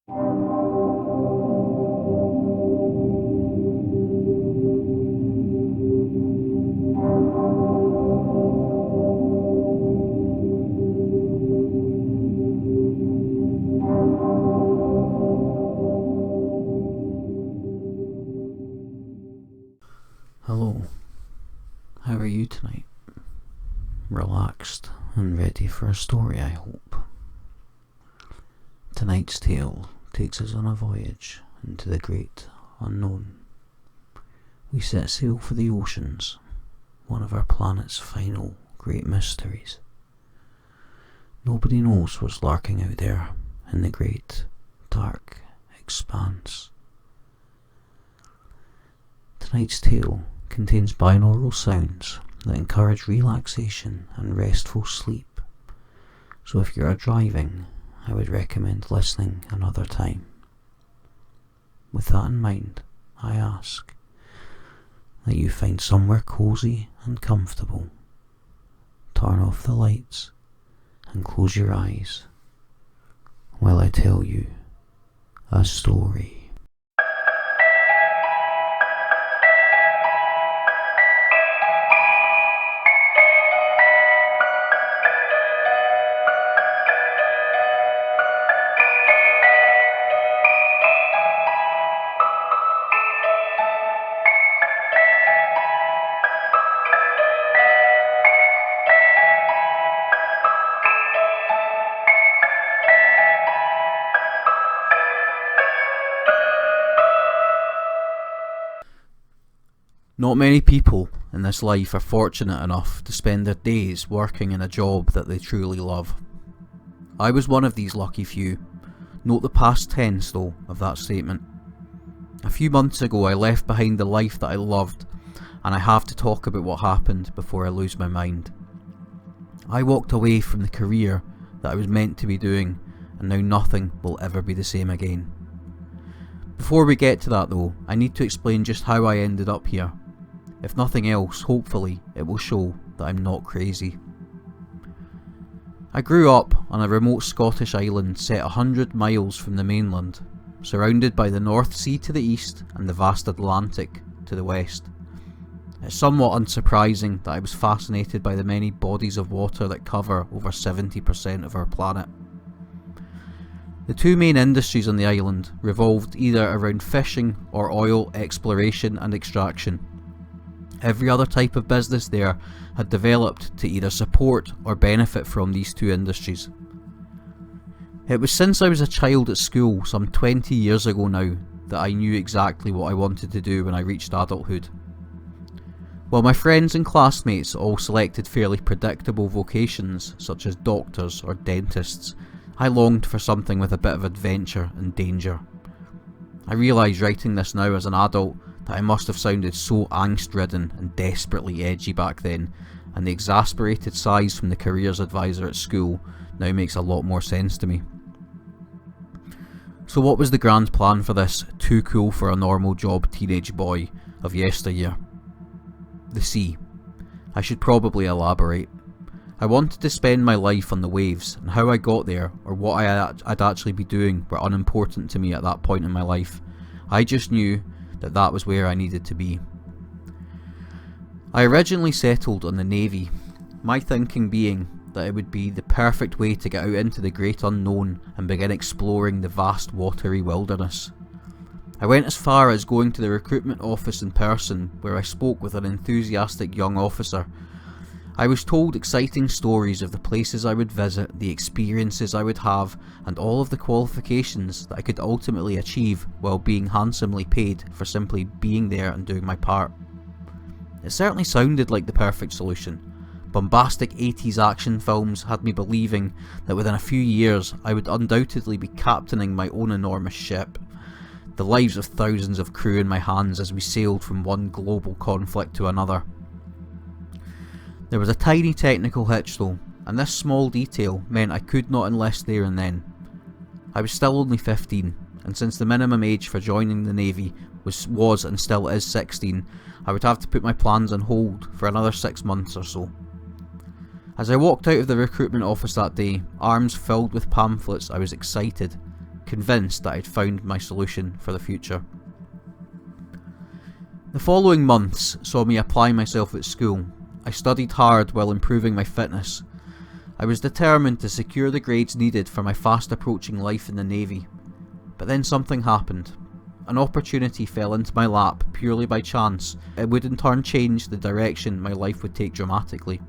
Hello, how are you tonight? Relaxed and ready for a story, I hope. Tonight's tale takes us on a voyage into the great unknown. We set sail for the oceans, one of our planet's final great mysteries. Nobody knows what's lurking out there in the great, dark expanse. Tonight's tale contains binaural sounds that encourage relaxation and restful sleep, so if you are driving, I would recommend listening another time. With that in mind, I ask that you find somewhere cozy and comfortable, turn off the lights and close your eyes while I tell you a story. Not many people in this life are fortunate enough to spend their days working in a job that they truly love. I was one of these lucky few. Note the past tense though of that statement. A few months ago I left behind the life that I loved, and I have to talk about what happened before I lose my mind. I walked away from the career that I was meant to be doing, and now nothing will ever be the same again. Before we get to that though, I need to explain just how I ended up here. If nothing else, hopefully it will show that I'm not crazy. I grew up on a remote Scottish island set 100 miles from the mainland, surrounded by the North Sea to the east and the vast Atlantic to the west. It's somewhat unsurprising that I was fascinated by the many bodies of water that cover over 70% of our planet. The two main industries on the island revolved either around fishing or oil exploration and extraction. Every other type of business there had developed to either support or benefit from these two industries. It was since I was a child at school some 20 years ago now that I knew exactly what I wanted to do when I reached adulthood. While my friends and classmates all selected fairly predictable vocations such as doctors or dentists, I longed for something with a bit of adventure and danger. I realise writing this now as an adult that I must have sounded so angst-ridden and desperately edgy back then, and the exasperated sighs from the careers advisor at school now makes a lot more sense to me. So what was the grand plan for this too cool for a normal job teenage boy of yesteryear? The sea. I should probably elaborate. I wanted to spend my life on the waves, and how I got there or what I'd actually be doing were unimportant to me at that point in my life. I just knew that that was where I needed to be. I originally settled on the Navy, my thinking being that it would be the perfect way to get out into the great unknown and begin exploring the vast watery wilderness. I went as far as going to the recruitment office in person, where I spoke with an enthusiastic young officer. I was told exciting stories of the places I would visit, the experiences I would have, and all of the qualifications that I could ultimately achieve while being handsomely paid for simply being there and doing my part. It certainly sounded like the perfect solution. Bombastic 80s action films had me believing that within a few years I would undoubtedly be captaining my own enormous ship. The lives of thousands of crew in my hands as we sailed from one global conflict to another. There was a tiny technical hitch though, and this small detail meant I could not enlist there and then. I was still only 15, and since the minimum age for joining the Navy was and still is 16, I would have to put my plans on hold for another 6 months or so. As I walked out of the recruitment office that day, arms filled with pamphlets, I was excited, convinced that I'd found my solution for the future. The following months saw me apply myself at school. I studied hard while improving my fitness. I was determined to secure the grades needed for my fast approaching life in the Navy. But then something happened. An opportunity fell into my lap purely by chance. It would in turn change the direction my life would take dramatically.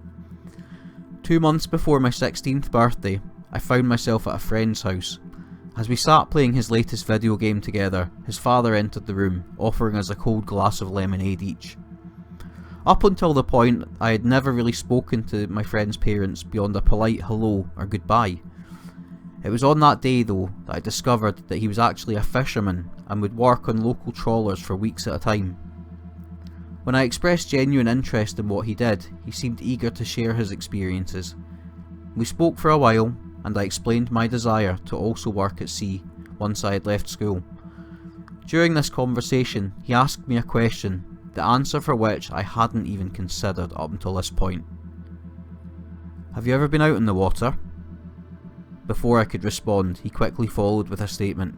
2 months before my 16th birthday, I found myself at a friend's house. As we sat playing his latest video game together, his father entered the room, offering us a cold glass of lemonade each. Up until the point, I had never really spoken to my friend's parents beyond a polite hello or goodbye. It was on that day though that I discovered that he was actually a fisherman and would work on local trawlers for weeks at a time. When I expressed genuine interest in what he did, he seemed eager to share his experiences. We spoke for a while, and I explained my desire to also work at sea once I had left school. During this conversation, he asked me a question, the answer for which I hadn't even considered up until this point. "Have you ever been out in the water?" Before I could respond, he quickly followed with a statement.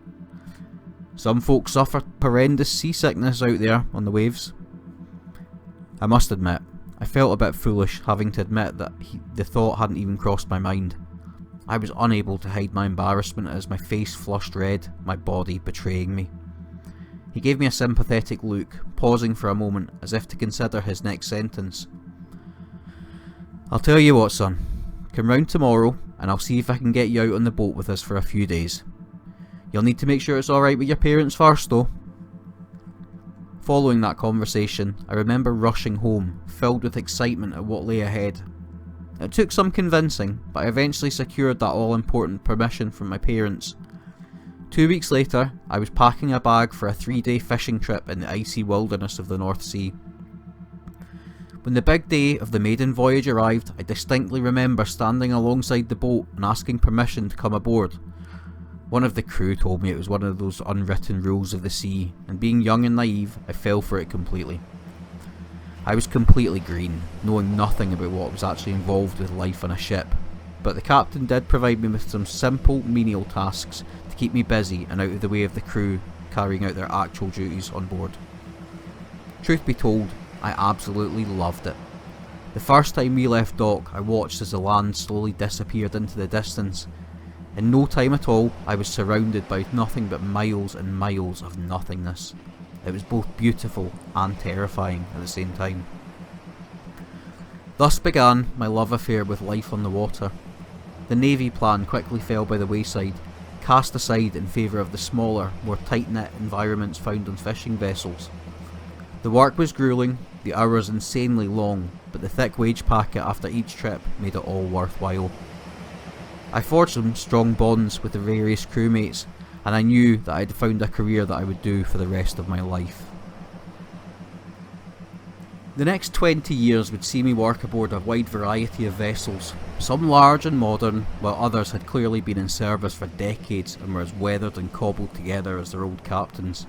"Some folks suffer horrendous seasickness out there on the waves." I must admit, I felt a bit foolish having to admit that the thought hadn't even crossed my mind. I was unable to hide my embarrassment as my face flushed red, my body betraying me. He gave me a sympathetic look, pausing for a moment as if to consider his next sentence. "I'll tell you what, son. Come round tomorrow and I'll see if I can get you out on the boat with us for a few days. You'll need to make sure it's alright with your parents first though." Following that conversation, I remember rushing home, filled with excitement at what lay ahead. It took some convincing, but I eventually secured that all-important permission from my parents. 2 weeks later, I was packing a bag for a 3-day fishing trip in the icy wilderness of the North Sea. When the big day of the maiden voyage arrived, I distinctly remember standing alongside the boat and asking permission to come aboard. One of the crew told me it was one of those unwritten rules of the sea, and being young and naive, I fell for it completely. I was completely green, knowing nothing about what was actually involved with life on a ship, but the captain did provide me with some simple menial tasks to keep me busy and out of the way of the crew carrying out their actual duties on board. Truth be told, I absolutely loved it. The first time we left dock, I watched as the land slowly disappeared into the distance. In no time at all, I was surrounded by nothing but miles and miles of nothingness. It was both beautiful and terrifying at the same time. Thus began my love affair with life on the water. The Navy plan quickly fell by the wayside, cast aside in favour of the smaller, more tight-knit environments found on fishing vessels. The work was gruelling, the hours insanely long, but the thick wage packet after each trip made it all worthwhile. I forged some strong bonds with the various crewmates, and I knew that I had found a career that I would do for the rest of my life. The next 20 years would see me work aboard a wide variety of vessels, some large and modern, while others had clearly been in service for decades and were as weathered and cobbled together as their old captains.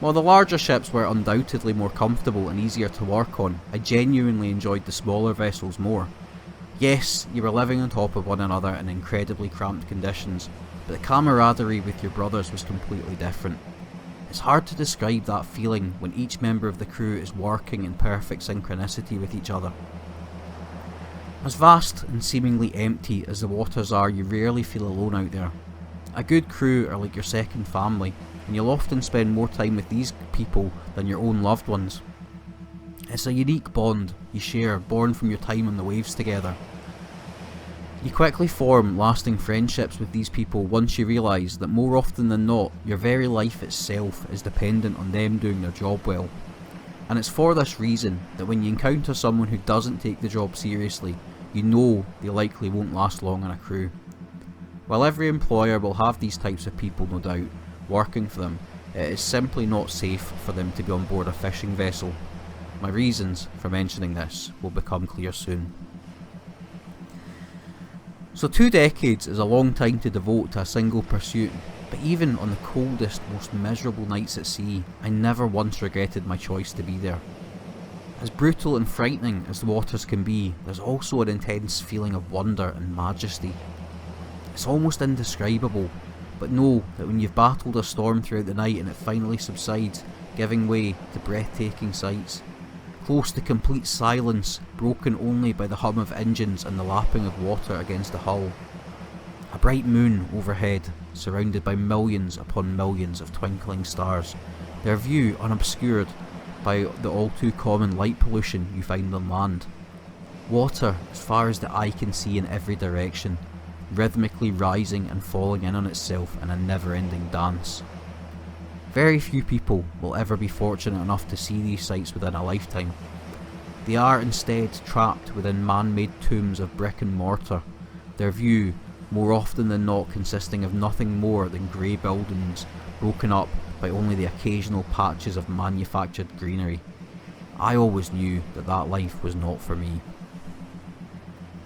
While the larger ships were undoubtedly more comfortable and easier to work on, I genuinely enjoyed the smaller vessels more. Yes, you were living on top of one another in incredibly cramped conditions, but the camaraderie with your brothers was completely different. It's hard to describe that feeling when each member of the crew is working in perfect synchronicity with each other. As vast and seemingly empty as the waters are, you rarely feel alone out there. A good crew are like your second family, and you'll often spend more time with these people than your own loved ones. It's a unique bond you share, born from your time on the waves together. You quickly form lasting friendships with these people once you realise that more often than not, your very life itself is dependent on them doing their job well. And it's for this reason that when you encounter someone who doesn't take the job seriously, you know they likely won't last long on a crew. While every employer will have these types of people, no doubt, working for them, it is simply not safe for them to be on board a fishing vessel. My reasons for mentioning this will become clear soon. So 2 decades is a long time to devote to a single pursuit, but even on the coldest, most miserable nights at sea, I never once regretted my choice to be there. As brutal and frightening as the waters can be, there's also an intense feeling of wonder and majesty. It's almost indescribable, but know that when you've battled a storm throughout the night and it finally subsides, giving way to breathtaking sights, close to complete silence, broken only by the hum of engines and the lapping of water against the hull. A bright moon overhead, surrounded by millions upon millions of twinkling stars, their view unobscured by the all too common light pollution you find on land. Water as far as the eye can see in every direction, rhythmically rising and falling in on itself in a never-ending dance. Very few people will ever be fortunate enough to see these sights within a lifetime. They are instead trapped within man-made tombs of brick and mortar, their view more often than not consisting of nothing more than grey buildings broken up by only the occasional patches of manufactured greenery. I always knew that that life was not for me.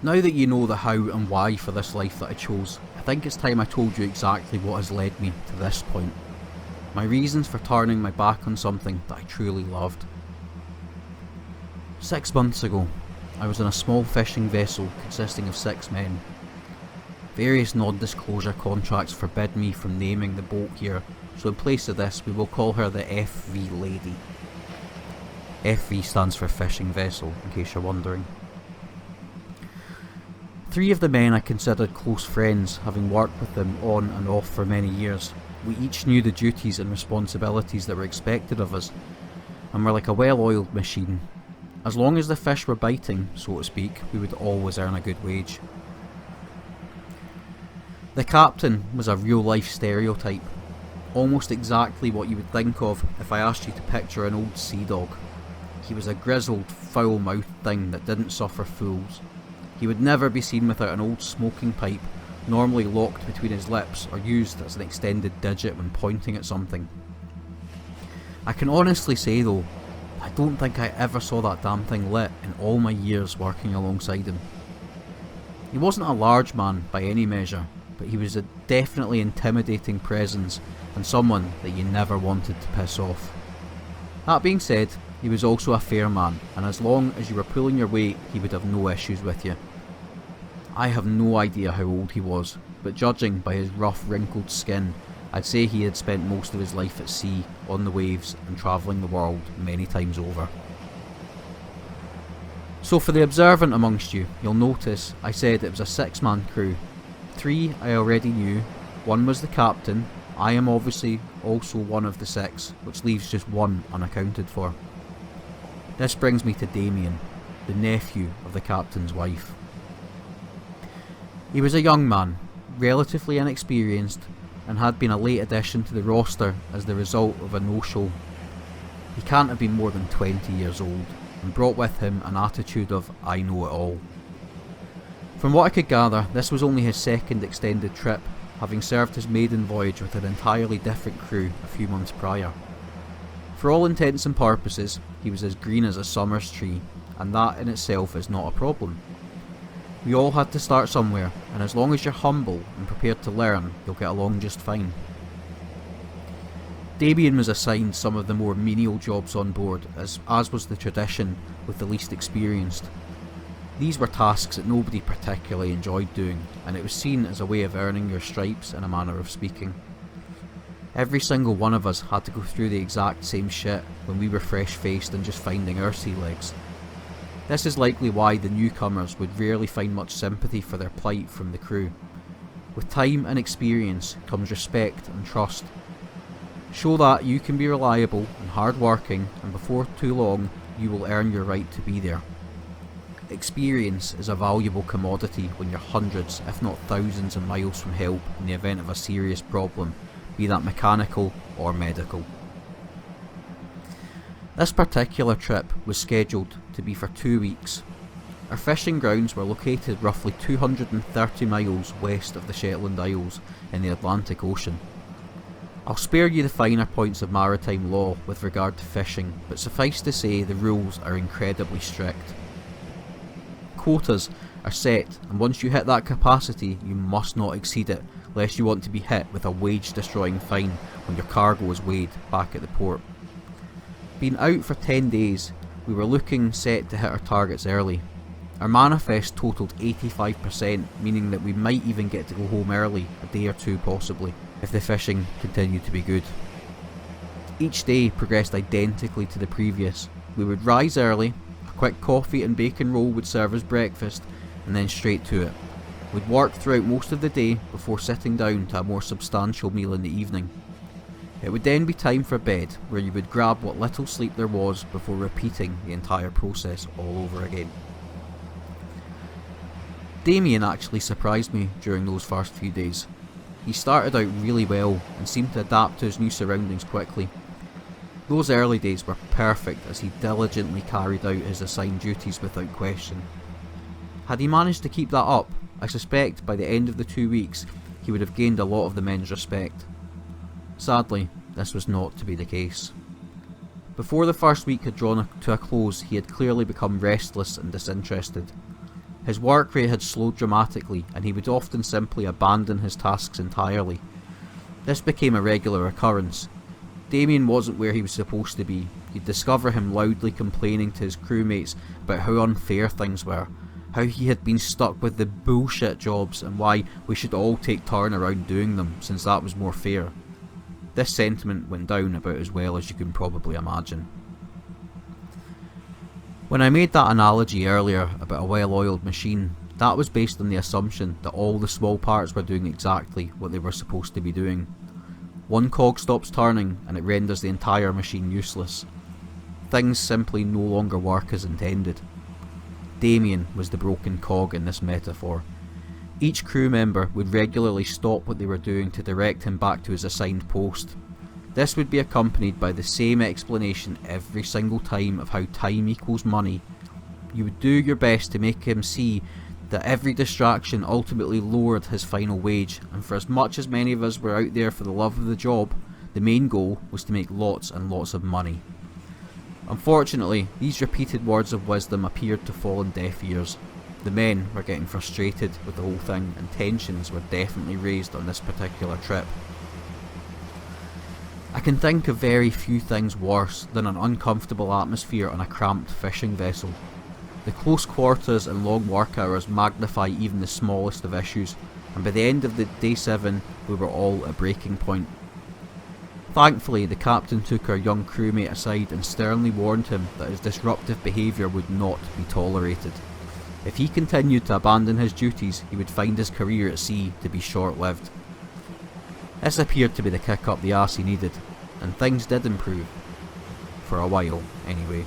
Now that you know the how and why for this life that I chose, I think it's time I told you exactly what has led me to this point. My reasons for turning my back on something that I truly loved. 6 months ago, I was in a small fishing vessel consisting of 6 men. Various non-disclosure contracts forbid me from naming the boat here, so in place of this we will call her the FV Lady. FV stands for fishing vessel, in case you're wondering. 3 of the men I considered close friends, having worked with them on and off for many years. We each knew the duties and responsibilities that were expected of us, and were like a well-oiled machine. As long as the fish were biting, so to speak, we would always earn a good wage. The captain was a real-life stereotype, almost exactly what you would think of if I asked you to picture an old sea dog. He was a grizzled, foul-mouthed thing that didn't suffer fools. He would never be seen without an old smoking pipe, normally locked between his lips or used as an extended digit when pointing at something. I can honestly say though, I don't think I ever saw that damn thing lit in all my years working alongside him. He wasn't a large man by any measure, but he was a definitely intimidating presence and someone that you never wanted to piss off. That being said, he was also a fair man, and as long as you were pulling your weight, he would have no issues with you. I have no idea how old he was, but judging by his rough, wrinkled skin, I'd say he had spent most of his life at sea, on the waves, and travelling the world many times over. So for the observant amongst you, you'll notice I said it was a 6-man crew. 3 I already knew, 1 was the captain, I am obviously also one of the 6, which leaves just 1 unaccounted for. This brings me to Damien, the nephew of the captain's wife. He was a young man, relatively inexperienced, and had been a late addition to the roster as the result of a no-show. He can't have been more than 20 years old, and brought with him an attitude of I know it all. From what I could gather, this was only his 2nd extended trip, having served his maiden voyage with an entirely different crew a few months prior. For all intents and purposes, he was as green as a summer's tree, and that in itself is not a problem. We all had to start somewhere, and as long as you're humble and prepared to learn, you'll get along just fine. Damien was assigned some of the more menial jobs on board, as was the tradition with the least experienced. These were tasks that nobody particularly enjoyed doing, and it was seen as a way of earning your stripes in a manner of speaking. Every single one of us had to go through the exact same shit when we were fresh-faced and just finding our sea legs. This is likely why the newcomers would rarely find much sympathy for their plight from the crew. With time and experience comes respect and trust. Show that you can be reliable and hard-working, and before too long you will earn your right to be there. Experience is a valuable commodity when you're hundreds, if not thousands of miles from help in the event of a serious problem, be that mechanical or medical. This particular trip was scheduled to be for 2 weeks. Our fishing grounds were located roughly 230 miles west of the Shetland Isles in the Atlantic Ocean. I'll spare you the finer points of maritime law with regard to fishing, but suffice to say the rules are incredibly strict. Quotas are set, and once you hit that capacity you must not exceed it, lest you want to be hit with a wage-destroying fine when your cargo is weighed back at the port. Being out for 10 days, we were looking set to hit our targets early. Our manifest totalled 85%, meaning that we might even get to go home early, a day or two possibly. if the fishing continued to be good. Each day progressed identically to the previous. We would rise early, a quick coffee and bacon roll would serve as breakfast, and then straight to it. We'd work throughout most of the day before sitting down to a more substantial meal in the evening. It would then be time for bed, where you would grab what little sleep there was before repeating the entire process all over again. Damien actually surprised me during those first few days. He started out really well and seemed to adapt to his new surroundings quickly. Those early days were perfect as he diligently carried out his assigned duties without question. Had he managed to keep that up, I suspect by the end of the 2 weeks he would have gained a lot of the men's respect. Sadly, this was not to be the case. Before the first week had drawn to a close, he had clearly become restless and disinterested. His work rate had slowed dramatically and he would often simply abandon his tasks entirely. This became a regular occurrence. Damien wasn't where he was supposed to be. You'd discover him loudly complaining to his crewmates about how unfair things were, how he had been stuck with the bullshit jobs and why we should all take turn around doing them since that was more fair. This sentiment went down about as well as you can probably imagine. When I made that analogy earlier about a well-oiled machine, that was based on the assumption that all the small parts were doing exactly what they were supposed to be doing. One cog stops turning and it renders the entire machine useless. Things simply no longer work as intended. Damien was the broken cog in this metaphor. Each crew member would regularly stop what they were doing to direct him back to his assigned post. This would be accompanied by the same explanation every single time of how time equals money. You would do your best to make him see that every distraction ultimately lowered his final wage, and for as much as many of us were out there for the love of the job, the main goal was to make lots and lots of money. Unfortunately, these repeated words of wisdom appeared to fall on deaf ears. The men were getting frustrated with the whole thing, and tensions were definitely raised on this particular trip. I can think of very few things worse than an uncomfortable atmosphere on a cramped fishing vessel. The close quarters and long work hours magnify even the smallest of issues, and by the end of the day 7 we were all at breaking point. Thankfully, the captain took our young crewmate aside and sternly warned him that his disruptive behaviour would not be tolerated. If he continued to abandon his duties, he would find his career at sea to be short-lived. This appeared to be the kick up the arse he needed, and things did improve. For a while, anyway.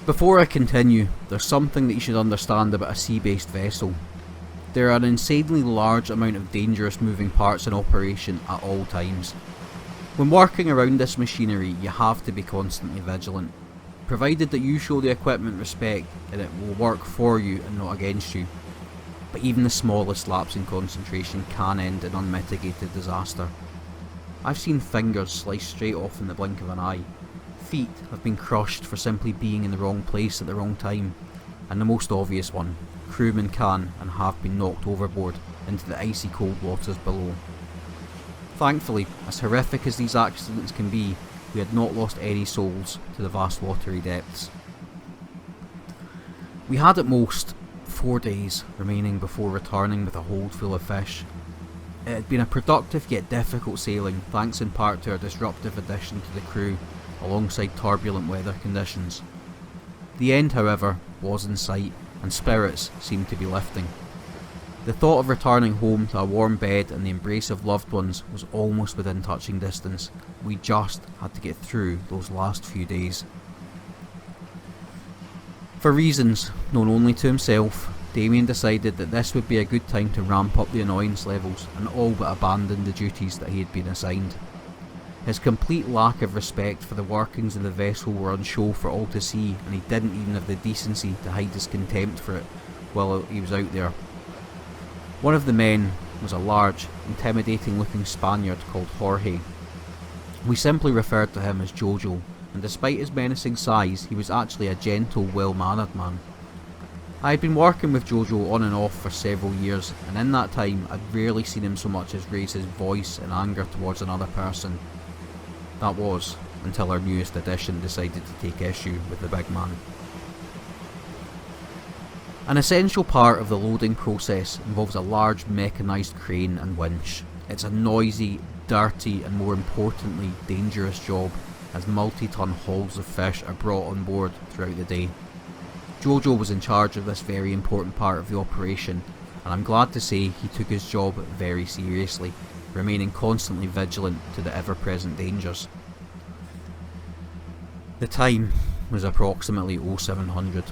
Before I continue, there's something that you should understand about a sea-based vessel. There are an insanely large amount of dangerous moving parts in operation at all times. When working around this machinery, you have to be constantly vigilant, provided that you show the equipment respect and it will work for you and not against you. But even the smallest lapse in concentration can end in unmitigated disaster. I've seen fingers sliced straight off in the blink of an eye. Feet have been crushed for simply being in the wrong place at the wrong time, and the most obvious one, crewmen can and have been knocked overboard into the icy cold waters below. Thankfully, as horrific as these accidents can be, we had not lost any souls to the vast watery depths. We had at most 4 days remaining before returning with a hold full of fish. It had been a productive yet difficult sailing, thanks in part to our disruptive addition to the crew alongside turbulent weather conditions. The end, however, was in sight, and spirits seemed to be lifting. The thought of returning home to a warm bed and the embrace of loved ones was almost within touching distance. We just had to get through those last few days. For reasons known only to himself, Damien decided that this would be a good time to ramp up the annoyance levels and all but abandon the duties that he had been assigned. His complete lack of respect for the workings of the vessel were on show for all to see, and he didn't even have the decency to hide his contempt for it while he was out there. One of the men was a large, intimidating looking Spaniard called Jorge. We simply referred to him as Jojo, and despite his menacing size, he was actually a gentle, well-mannered man. I had been working with Jojo on and off for several years, and in that time I'd rarely seen him so much as raise his voice in anger towards another person. That was until our newest addition decided to take issue with the big man. An essential part of the loading process involves a large mechanised crane and winch. It's a noisy, dirty and more importantly dangerous job, as multi-ton hauls of fish are brought on board throughout the day. Jojo was in charge of this very important part of the operation, and I'm glad to say he took his job very seriously, remaining constantly vigilant to the ever-present dangers. The time was approximately 0700,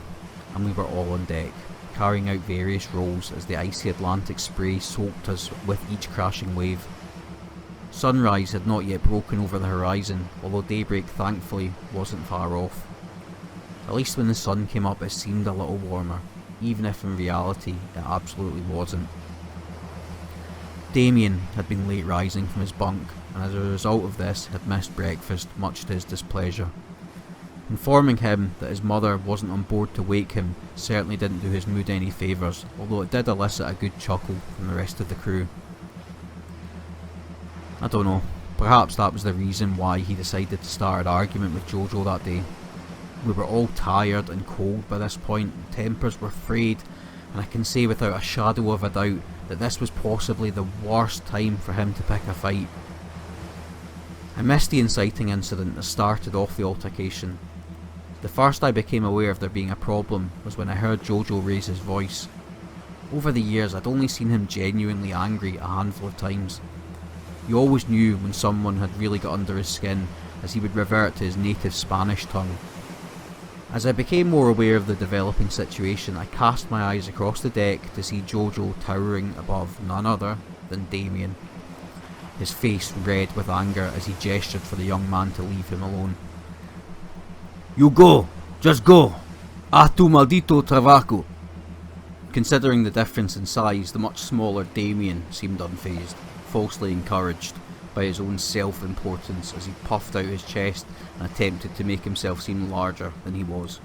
and we were all on deck, carrying out various roles as the icy Atlantic spray soaked us with each crashing wave. Sunrise had not yet broken over the horizon, although daybreak thankfully wasn't far off. At least when the sun came up it seemed a little warmer, even if in reality it absolutely wasn't. Damien had been late rising from his bunk, and as a result of this had missed breakfast, much to his displeasure. Informing him that his mother wasn't on board to wake him certainly didn't do his mood any favours, although it did elicit a good chuckle from the rest of the crew. I don't know, perhaps that was the reason why he decided to start an argument with Jojo that day. We were all tired and cold by this point, tempers were frayed, and I can say without a shadow of a doubt that this was possibly the worst time for him to pick a fight. I missed the inciting incident that started off the altercation. The first I became aware of there being a problem was when I heard Jojo raise his voice. Over the years I'd only seen him genuinely angry a handful of times. You always knew when someone had really got under his skin, as he would revert to his native Spanish tongue. As I became more aware of the developing situation, I cast my eyes across the deck to see Jojo towering above none other than Damien, his face red with anger as he gestured for the young man to leave him alone. "You go! Just go! A tu maldito trabajo!" Considering the difference in size, the much smaller Damien seemed unfazed, falsely encouraged by his own self-importance as he puffed out his chest and attempted to make himself seem larger than he was.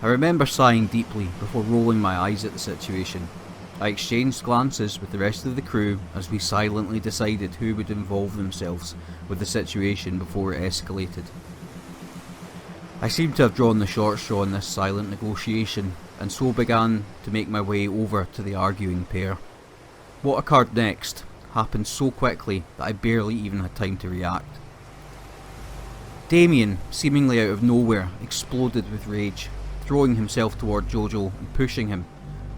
I remember sighing deeply before rolling my eyes at the situation. I exchanged glances with the rest of the crew as we silently decided who would involve themselves with the situation before it escalated. I seemed to have drawn the short straw in this silent negotiation, and so began to make my way over to the arguing pair. What occurred next happened so quickly that I barely even had time to react. Damien, seemingly out of nowhere, exploded with rage, throwing himself toward Jojo and pushing him.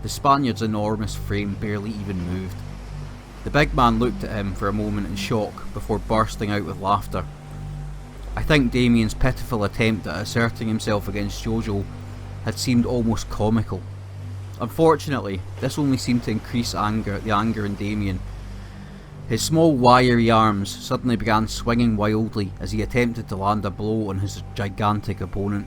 The Spaniard's enormous frame barely even moved. The big man looked at him for a moment in shock before bursting out with laughter. I think Damien's pitiful attempt at asserting himself against Jojo had seemed almost comical. Unfortunately, this only seemed to increase the anger in Damien. His small wiry arms suddenly began swinging wildly as he attempted to land a blow on his gigantic opponent.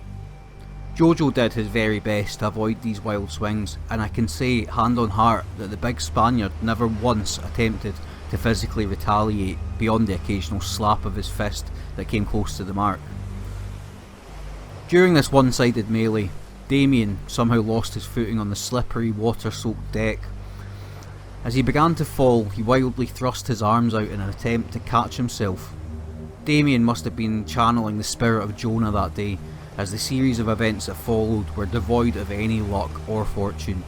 Jojo did his very best to avoid these wild swings, and I can say hand on heart that the big Spaniard never once attempted to physically retaliate beyond the occasional slap of his fist that came close to the mark. During this one-sided melee, Damien somehow lost his footing on the slippery, water-soaked deck. As he began to fall, he wildly thrust his arms out in an attempt to catch himself. Damien must have been channeling the spirit of Jonah that day, as the series of events that followed were devoid of any luck or fortune.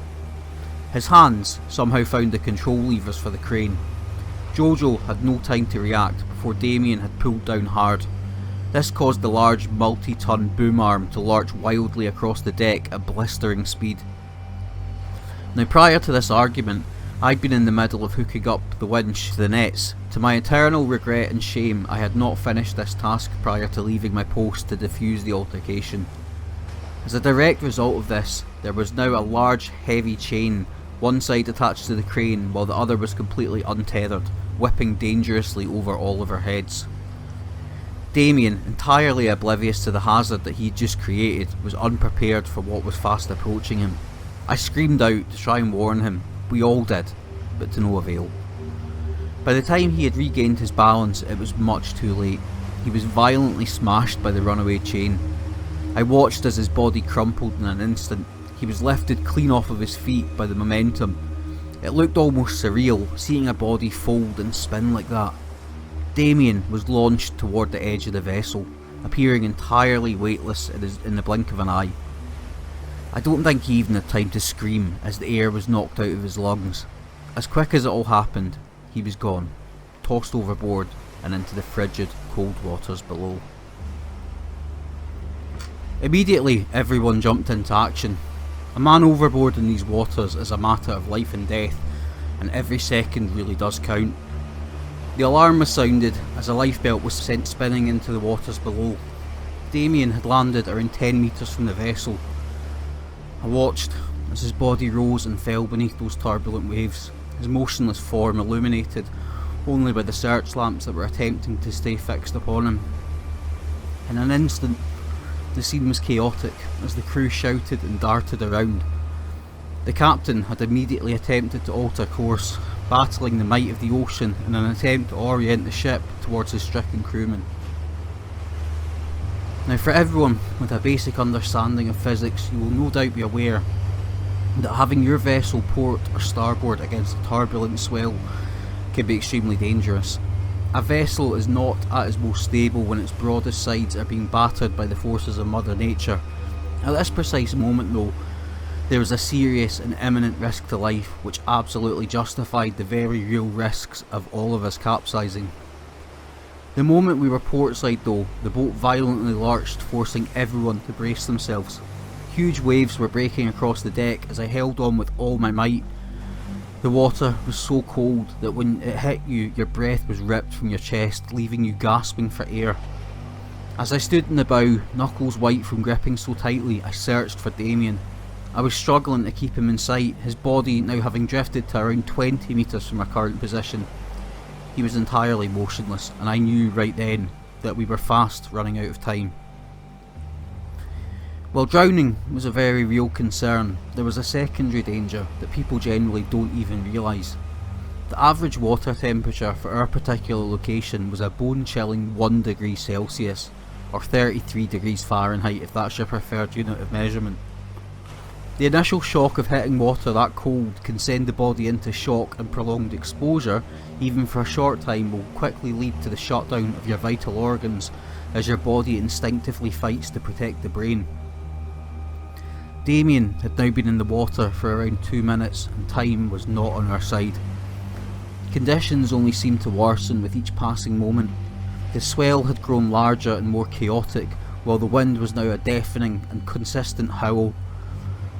His hands somehow found the control levers for the crane. Jojo had no time to react before Damien had pulled down hard. This caused the large multi-ton boom arm to lurch wildly across the deck at blistering speed. Now prior to this argument, I'd been in the middle of hooking up the winch to the nets. To my eternal regret and shame, I had not finished this task prior to leaving my post to defuse the altercation. As a direct result of this, there was now a large heavy chain, one side attached to the crane while the other was completely untethered, whipping dangerously over all of our heads. Damien, entirely oblivious to the hazard that he'd just created, was unprepared for what was fast approaching him. I screamed out to try and warn him. We all did, but to no avail. By the time he had regained his balance, it was much too late. He was violently smashed by the runaway chain. I watched as his body crumpled in an instant. He was lifted clean off of his feet by the momentum. It looked almost surreal, seeing a body fold and spin like that. Damien was launched toward the edge of the vessel, appearing entirely weightless in the blink of an eye. I don't think he even had time to scream as the air was knocked out of his lungs. As quick as it all happened, he was gone, tossed overboard and into the frigid, cold waters below. Immediately, everyone jumped into action. A man overboard in these waters is a matter of life and death, and every second really does count. The alarm was sounded as a lifebelt was sent spinning into the waters below. Damien had landed around 10 metres from the vessel. I watched as his body rose and fell beneath those turbulent waves, his motionless form illuminated only by the search lamps that were attempting to stay fixed upon him. In an instant, the scene was chaotic as the crew shouted and darted around. The captain had immediately attempted to alter course, battling the might of the ocean in an attempt to orient the ship towards his stricken crewmen. Now, for everyone with a basic understanding of physics, you will no doubt be aware that having your vessel port or starboard against a turbulent swell can be extremely dangerous. A vessel is not at its most stable when its broadest sides are being battered by the forces of Mother Nature. At this precise moment though, there was a serious and imminent risk to life which absolutely justified the very real risks of all of us capsizing. The moment we were portside though, the boat violently lurched, forcing everyone to brace themselves. Huge waves were breaking across the deck as I held on with all my might. The water was so cold that when it hit you, your breath was ripped from your chest, leaving you gasping for air. As I stood in the bow, knuckles white from gripping so tightly, I searched for Damien. I was struggling to keep him in sight, his body now having drifted to around 20 metres from our current position. He was entirely motionless, and I knew right then that we were fast running out of time. While drowning was a very real concern, there was a secondary danger that people generally don't even realise. The average water temperature for our particular location was a bone-chilling 1 degree Celsius, or 33 degrees Fahrenheit if that's your preferred unit of measurement. The initial shock of hitting water that cold can send the body into shock, and prolonged exposure, even for a short time, will quickly lead to the shutdown of your vital organs as your body instinctively fights to protect the brain. Damien had now been in the water for around 2 minutes and time was not on our side. Conditions only seemed to worsen with each passing moment. The swell had grown larger and more chaotic, while the wind was now a deafening and consistent howl.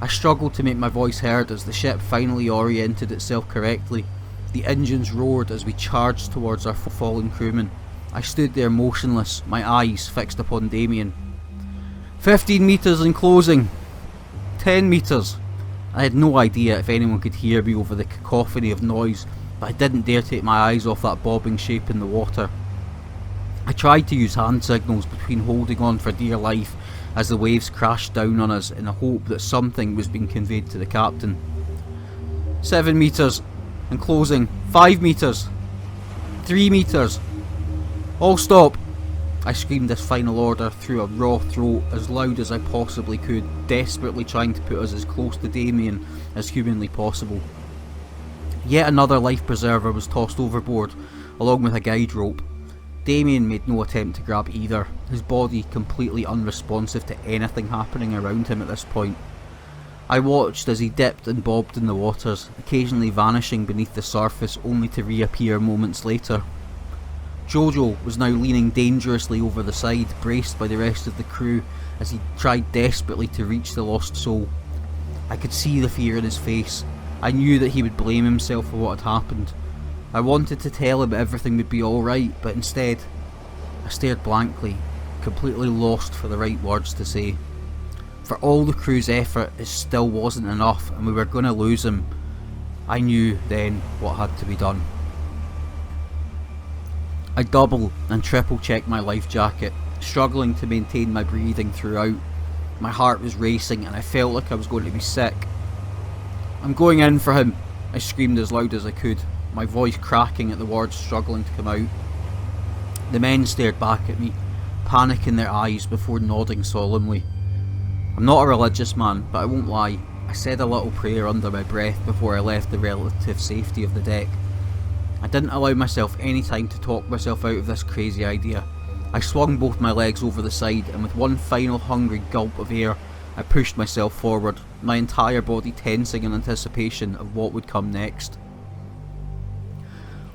I struggled to make my voice heard as the ship finally oriented itself correctly. The engines roared as we charged towards our fallen crewmen. I stood there motionless, my eyes fixed upon Damien. 15 metres and closing! 10 metres! I had no idea if anyone could hear me over the cacophony of noise, but I didn't dare take my eyes off that bobbing shape in the water. I tried to use hand signals between holding on for dear life as the waves crashed down on us in the hope that something was being conveyed to the captain. 7 metres and closing. 5 metres. 3 metres. All stop! I screamed this final order through a raw throat as loud as I possibly could, desperately trying to put us as close to Damien as humanly possible. Yet another life preserver was tossed overboard, along with a guide rope. Damien made no attempt to grab either, his body completely unresponsive to anything happening around him at this point. I watched as he dipped and bobbed in the waters, occasionally vanishing beneath the surface only to reappear moments later. Jojo was now leaning dangerously over the side, braced by the rest of the crew as he tried desperately to reach the lost soul. I could see the fear in his face. I knew that he would blame himself for what had happened. I wanted to tell him everything would be alright, but instead, I stared blankly, completely lost for the right words to say. For all the crew's effort, it still wasn't enough, and we were going to lose him. I knew then what had to be done. I double and triple checked my life jacket, struggling to maintain my breathing throughout. My heart was racing and I felt like I was going to be sick. "I'm going in for him," I screamed as loud as I could, my voice cracking at the words struggling to come out. The men stared back at me, panic in their eyes before nodding solemnly. I'm not a religious man, but I won't lie, I said a little prayer under my breath before I left the relative safety of the deck. I didn't allow myself any time to talk myself out of this crazy idea. I swung both my legs over the side and with one final hungry gulp of air, I pushed myself forward, my entire body tensing in anticipation of what would come next.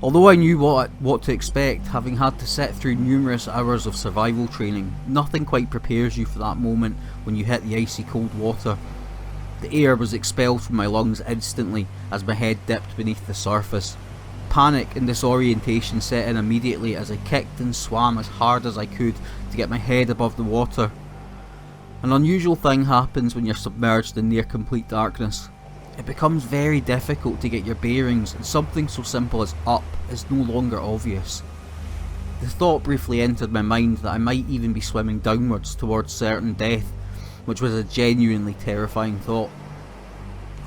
Although I knew what to expect, having had to sit through numerous hours of survival training, nothing quite prepares you for that moment when you hit the icy cold water. The air was expelled from my lungs instantly as my head dipped beneath the surface. Panic and disorientation set in immediately as I kicked and swam as hard as I could to get my head above the water. An unusual thing happens when you're submerged in near complete darkness. It becomes very difficult to get your bearings, and something so simple as up is no longer obvious. The thought briefly entered my mind that I might even be swimming downwards towards certain death, which was a genuinely terrifying thought.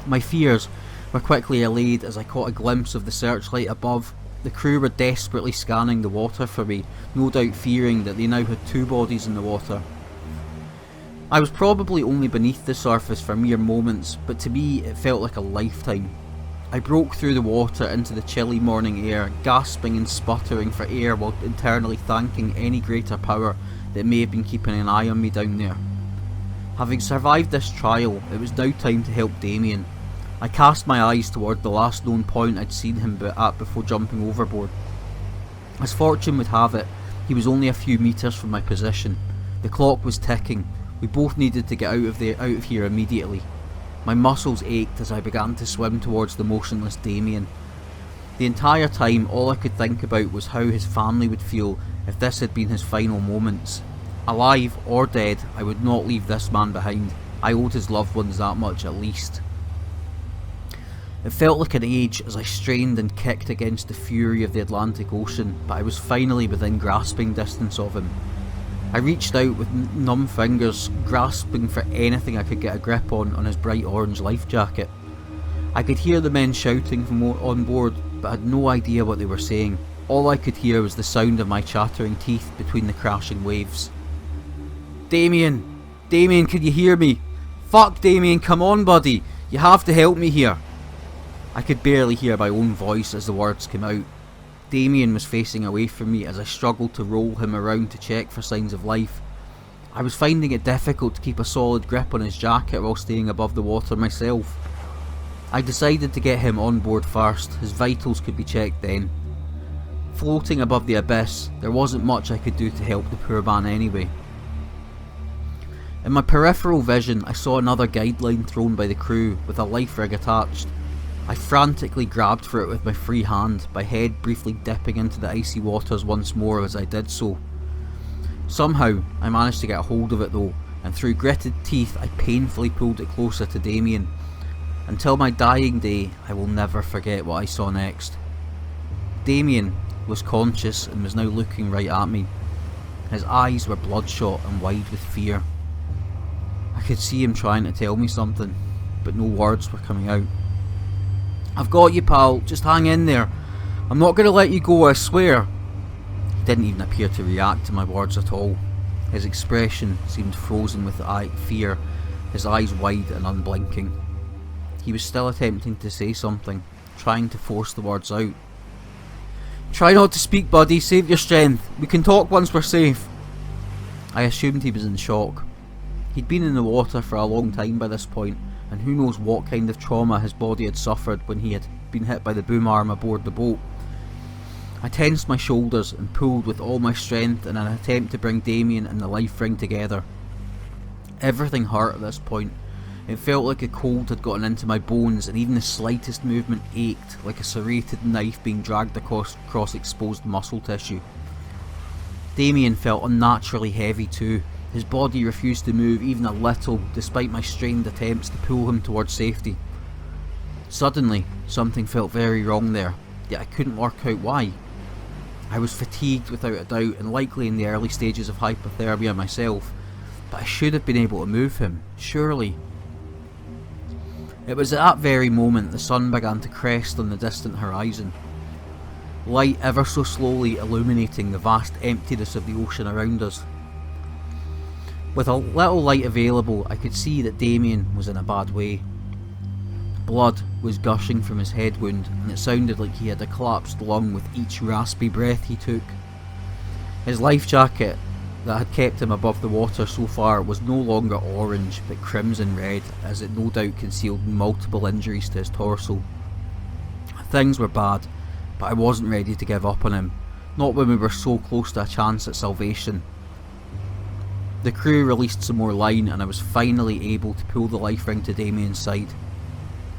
My fears were quickly allayed as I caught a glimpse of the searchlight above. The crew were desperately scanning the water for me, no doubt fearing that they now had two bodies in the water. I was probably only beneath the surface for mere moments, but to me it felt like a lifetime. I broke through the water into the chilly morning air, gasping and sputtering for air while internally thanking any greater power that may have been keeping an eye on me down there. Having survived this trial, it was now time to help Damien. I cast my eyes toward the last known point I'd seen him at before jumping overboard. As fortune would have it, he was only a few metres from my position. The clock was ticking. We both needed to get out of here immediately. My muscles ached as I began to swim towards the motionless Damien. The entire time, all I could think about was how his family would feel if this had been his final moments. Alive or dead, I would not leave this man behind. I owed his loved ones that much at least. It felt like an age as I strained and kicked against the fury of the Atlantic Ocean, but I was finally within grasping distance of him. I reached out with numb fingers, grasping for anything I could get a grip on his bright orange life jacket. I could hear the men shouting from on board, but had no idea what they were saying. All I could hear was the sound of my chattering teeth between the crashing waves. Damien! Damien, can you hear me? Fuck, Damien, come on, buddy! You have to help me here! I could barely hear my own voice as the words came out. Damien was facing away from me as I struggled to roll him around to check for signs of life. I was finding it difficult to keep a solid grip on his jacket while staying above the water myself. I decided to get him on board first. His vitals could be checked then. Floating above the abyss, there wasn't much I could do to help the poor man anyway. In my peripheral vision, I saw another guideline thrown by the crew with a life rig attached. I frantically grabbed for it with my free hand, my head briefly dipping into the icy waters once more as I did so. Somehow, I managed to get a hold of it though, and through gritted teeth I painfully pulled it closer to Damien. Until my dying day, I will never forget what I saw next. Damien was conscious and was now looking right at me. His eyes were bloodshot and wide with fear. I could see him trying to tell me something, but no words were coming out. "I've got you, pal, just hang in there. I'm not going to let you go, I swear." He didn't even appear to react to my words at all. His expression seemed frozen with fear, his eyes wide and unblinking. He was still attempting to say something, trying to force the words out. "Try not to speak, buddy, save your strength. We can talk once we're safe." I assumed he was in shock. He'd been in the water for a long time by this point, and who knows what kind of trauma his body had suffered when he had been hit by the boom arm aboard the boat. I tensed my shoulders and pulled with all my strength in an attempt to bring Damien and the life ring together. Everything hurt at this point. It felt like a cold had gotten into my bones, and even the slightest movement ached, like a serrated knife being dragged across exposed muscle tissue. Damien felt unnaturally heavy too. His body refused to move even a little, despite my strained attempts to pull him towards safety. Suddenly, something felt very wrong there, yet I couldn't work out why. I was fatigued without a doubt, and likely in the early stages of hypothermia myself, but I should have been able to move him, surely. It was at that very moment the sun began to crest on the distant horizon, light ever so slowly illuminating the vast emptiness of the ocean around us. With a little light available, I could see that Damien was in a bad way. Blood was gushing from his head wound, and it sounded like he had a collapsed lung with each raspy breath he took. His life jacket that had kept him above the water so far was no longer orange, but crimson red, as it no doubt concealed multiple injuries to his torso. Things were bad, but I wasn't ready to give up on him, not when we were so close to a chance at salvation. The crew released some more line and I was finally able to pull the life ring to Damien's side.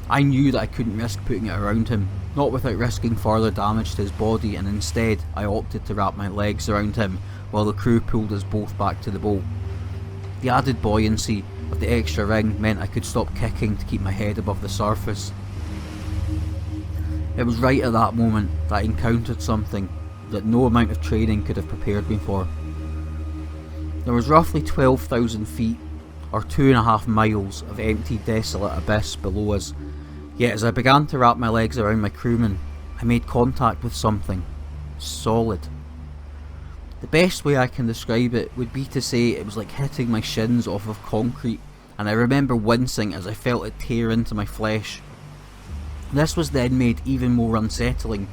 I knew that I couldn't risk putting it around him, not without risking further damage to his body, and instead I opted to wrap my legs around him while the crew pulled us both back to the boat. The added buoyancy of the extra ring meant I could stop kicking to keep my head above the surface. It was right at that moment that I encountered something that no amount of training could have prepared me for. There was roughly 12,000 feet, or 2.5 miles, of empty, desolate abyss below us, yet as I began to wrap my legs around my crewman, I made contact with something solid. The best way I can describe it would be to say it was like hitting my shins off of concrete, and I remember wincing as I felt it tear into my flesh. This was then made even more unsettling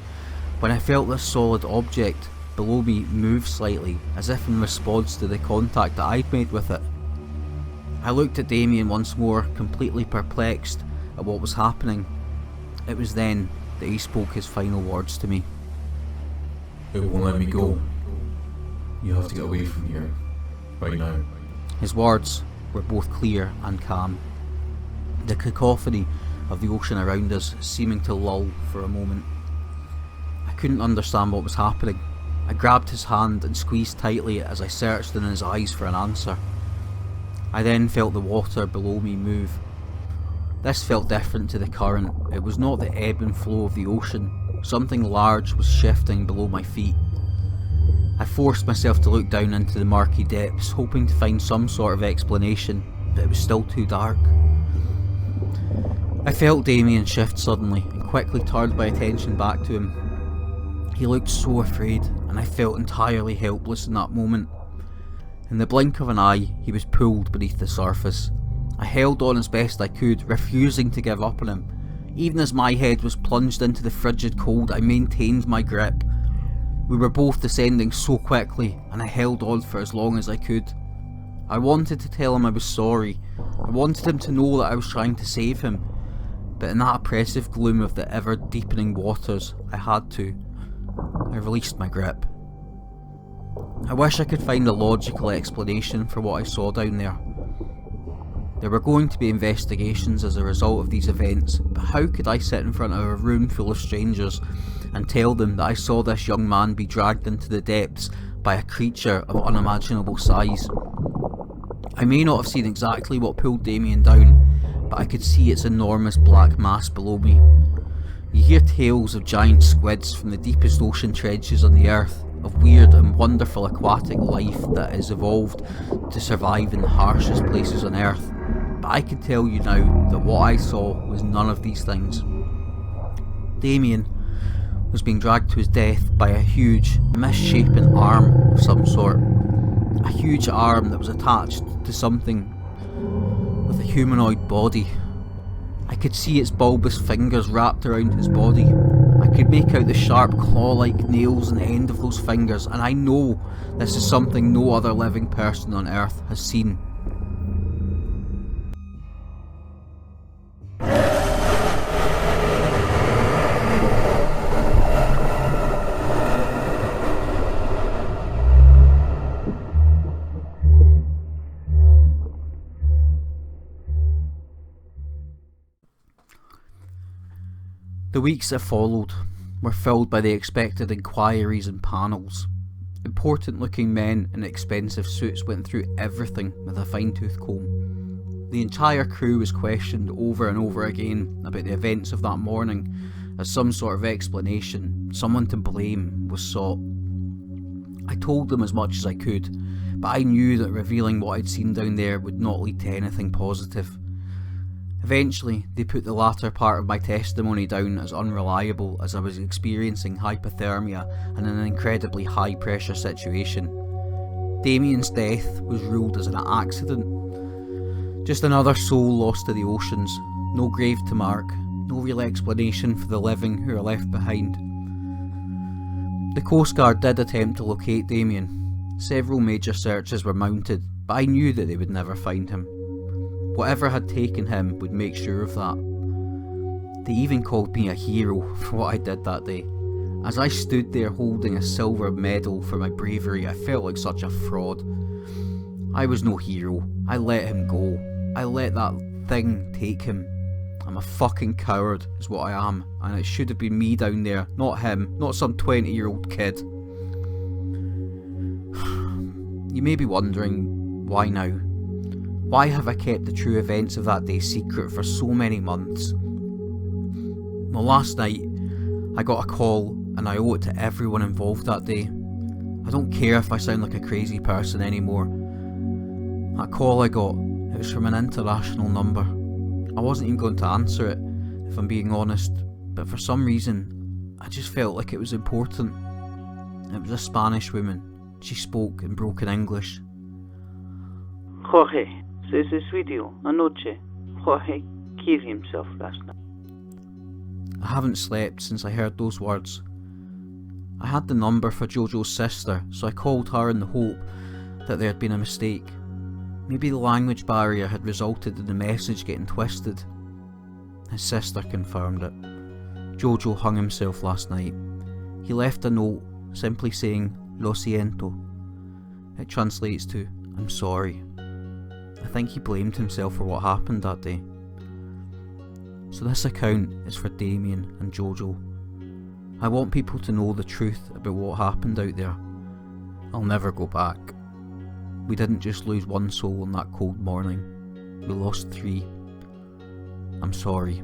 when I felt this solid object below me move slightly, as if in response to the contact that I'd made with it. I looked at Damien once more, completely perplexed at what was happening. It was then that he spoke his final words to me. It won't let me go. You have to get away from here, right now. His words were both clear and calm, the cacophony of the ocean around us seeming to lull for a moment. I couldn't understand what was happening. I grabbed his hand and squeezed tightly as I searched in his eyes for an answer. I then felt the water below me move. This felt different to the current. It was not the ebb and flow of the ocean. Something large was shifting below my feet. I forced myself to look down into the murky depths, hoping to find some sort of explanation, but it was still too dark. I felt Damien shift suddenly and quickly turned my attention back to him. He looked so afraid, and I felt entirely helpless in that moment. In the blink of an eye, he was pulled beneath the surface. I held on as best I could, refusing to give up on him. Even as my head was plunged into the frigid cold, I maintained my grip. We were both descending so quickly, and I held on for as long as I could. I wanted to tell him I was sorry. I wanted him to know that I was trying to save him. But in that oppressive gloom of the ever-deepening waters, I had to. I released my grip. I wish I could find a logical explanation for what I saw down there. There were going to be investigations as a result of these events, but how could I sit in front of a room full of strangers and tell them that I saw this young man be dragged into the depths by a creature of unimaginable size? I may not have seen exactly what pulled Damien down, but I could see its enormous black mass below me. You hear tales of giant squids from the deepest ocean trenches on the earth, of weird and wonderful aquatic life that has evolved to survive in the harshest places on earth, but I can tell you now that what I saw was none of these things. Damien was being dragged to his death by a huge, misshapen arm of some sort. A huge arm that was attached to something with a humanoid body. I could see its bulbous fingers wrapped around his body. I could make out the sharp claw-like nails on the end of those fingers, and I know this is something no other living person on Earth has seen. The weeks that followed were filled by the expected inquiries and panels. Important looking men in expensive suits went through everything with a fine-tooth comb. The entire crew was questioned over and over again about the events of that morning, as some sort of explanation, someone to blame, was sought. I told them as much as I could, but I knew that revealing what I'd seen down there would not lead to anything positive. Eventually, they put the latter part of my testimony down as unreliable, as I was experiencing hypothermia in an incredibly high pressure situation. Damien's death was ruled as an accident. Just another soul lost to the oceans, no grave to mark, no real explanation for the living who are left behind. The Coast Guard did attempt to locate Damien. Several major searches were mounted, but I knew that they would never find him. Whatever had taken him would make sure of that. They even called me a hero for what I did that day. As I stood there holding a silver medal for my bravery, I felt like such a fraud. I was no hero. I let him go. I let that thing take him. I'm a fucking coward is what I am, and it should have been me down there, not him, not some 20-year-old kid. You may be wondering, why now? Why have I kept the true events of that day secret for so many months? Well, last night, I got a call, and I owe it to everyone involved that day. I don't care if I sound like a crazy person anymore. That call I got, it was from an international number. I wasn't even going to answer it, if I'm being honest, but for some reason, I just felt like it was important. It was a Spanish woman. She spoke in broken English. Jorge, this is video. Anoche. Jorge killed himself last night. I haven't slept since I heard those words. I had the number for Jojo's sister, so I called her in the hope that there had been a mistake. Maybe the language barrier had resulted in the message getting twisted. His sister confirmed it. Jojo hung himself last night. He left a note simply saying, "Lo siento." It translates to, "I'm sorry." I think he blamed himself for what happened that day. So this account is for Damien and Jojo. I want people to know the truth about what happened out there. I'll never go back. We didn't just lose one soul on that cold morning. We lost 3. I'm sorry.